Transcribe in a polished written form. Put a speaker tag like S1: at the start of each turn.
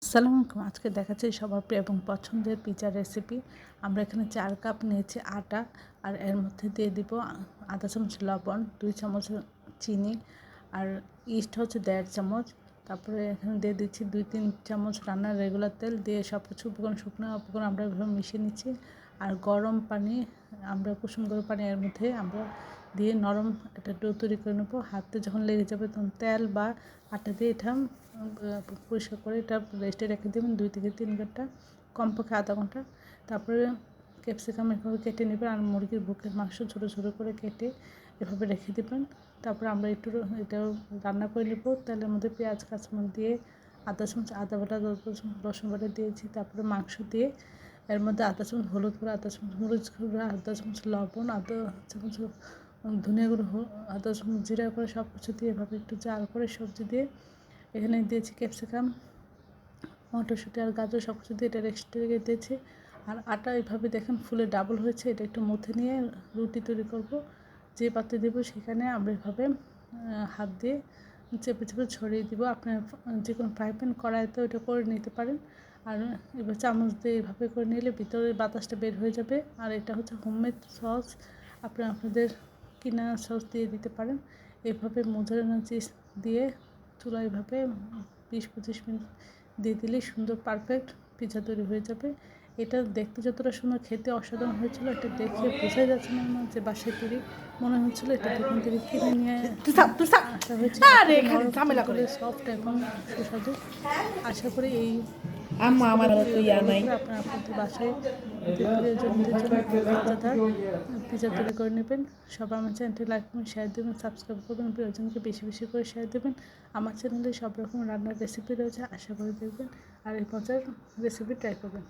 S1: আসসালামু আলাইকুম। আজকে দেখাচ্ছি সবার প্রিয় এবং পছন্দের পিৎজা রেসিপি। আমরা এখানে 4 কাপ নিয়েছি আটা, আর এর মধ্যে দিয়ে দিব আধা চামচ লবণ, 2 চামচ চিনি, আর ইস্ট হচ্ছে 1.5 চামচ। তারপরে এখানে দিয়ে দিচ্ছি 2-3 চামচ রান্নার রেগুলার তেল দিয়ে সব কিছু শুকনো উপকরণ আমরা এভাবে মিশিয়ে নিচ্ছি। আর গরম পানি, আমরা কুসুম গরম পানি এর মধ্যে আমরা দিয়ে নরম একটা ডো তৈরি করে নেবো। হাতে যখন লেগে যাবে তখন তেল বা আটা দিয়ে এটা পরিষ্কার করে এটা রেস্টে রেখে দেবেন 2 থেকে 3 ঘন্টা, কমপক্ষে আধা ঘন্টা। তারপরে ক্যাপসিকাম এভাবে কেটে নেবেন, আর মুরগির বুকের মাংস ছোটো ছোটো করে কেটে এভাবে রেখে দেবেন। তারপরে আমরা একটু এটা রান্না করে নেব। তেলের মধ্যে পেঁয়াজ কাঁচামরিচ দিয়ে আধা চামচ আদা বাটা, রসুন বাটা দিয়েছি। তারপরে মাংস দিয়ে এর মধ্যে আধা চামচ হলুদ গুঁড়ো, আধা চামচ মরিচ গুঁড়ো, আধা চামচ লবণ, আধা চামচ ধনিয়া গুঁড়ো, আধা চামচ জিরা করে সব কিছু দিয়ে এভাবে একটু জাল করে সবজি দিয়ে এখানে দিয়েছি ক্যাপসিকাম, মটরশুঁটি আর গাজর সব কিছু দিয়ে এটা রেস্টে রেখে দিয়েছি। আর আটা এইভাবে দেখেন ফুলে ডাবল হয়েছে। এটা একটু মুথে নিয়ে রুটি তৈরি করব। যে পাত্রে দেবো সেখানে আমরা এভাবে হাত দিয়ে চেপে চেপে ছড়িয়ে দিব। আপনার যে কোনো ফ্রাই প্যান কড়াইতেও এটা করে নিতে পারেন। আর এবার চামচ দিয়ে এইভাবে করে নিলে ভিতরে বাতাসটা বের হয়ে যাবে। আর এটা হচ্ছে হোমমেড সস, আপনাদের কিনা সস দিয়ে দিতে পারেন। এভাবে মোজারেলা চিজ দিয়ে চুলা এভাবে 20-25 মিনিট দিয়ে দিলেই সুন্দর পারফেক্ট পিৎজা তৈরি হয়ে যাবে। এটা দেখতে যতটা সুন্দর, খেতে অসাধারণ হয়েছিল। এটা দেখে বোঝাই যাচ্ছে না যে বাসায় তৈরি মনে হচ্ছিলো। এটা দোকান থেকে কিনে নিয়ে আসা হয়েছে। সফট এবং সুস্বাদু। আশা করি এই আপনাদের বাসায় প্রিয়জনদের জন্য মজাদার পিৎজা তৈরি করে নেবেন। সবাই আমার চ্যানেলটি লাইক করবেন, শেয়ার দেবেন, সাবস্ক্রাইব করবেন, প্রিয়জনকে বেশি বেশি করে শেয়ার দেবেন। আমার চ্যানেলে সব রকম রান্নার রেসিপি রয়েছে, আশা করি দেখবেন আর এই মজার রেসিপি ট্রাই করবেন।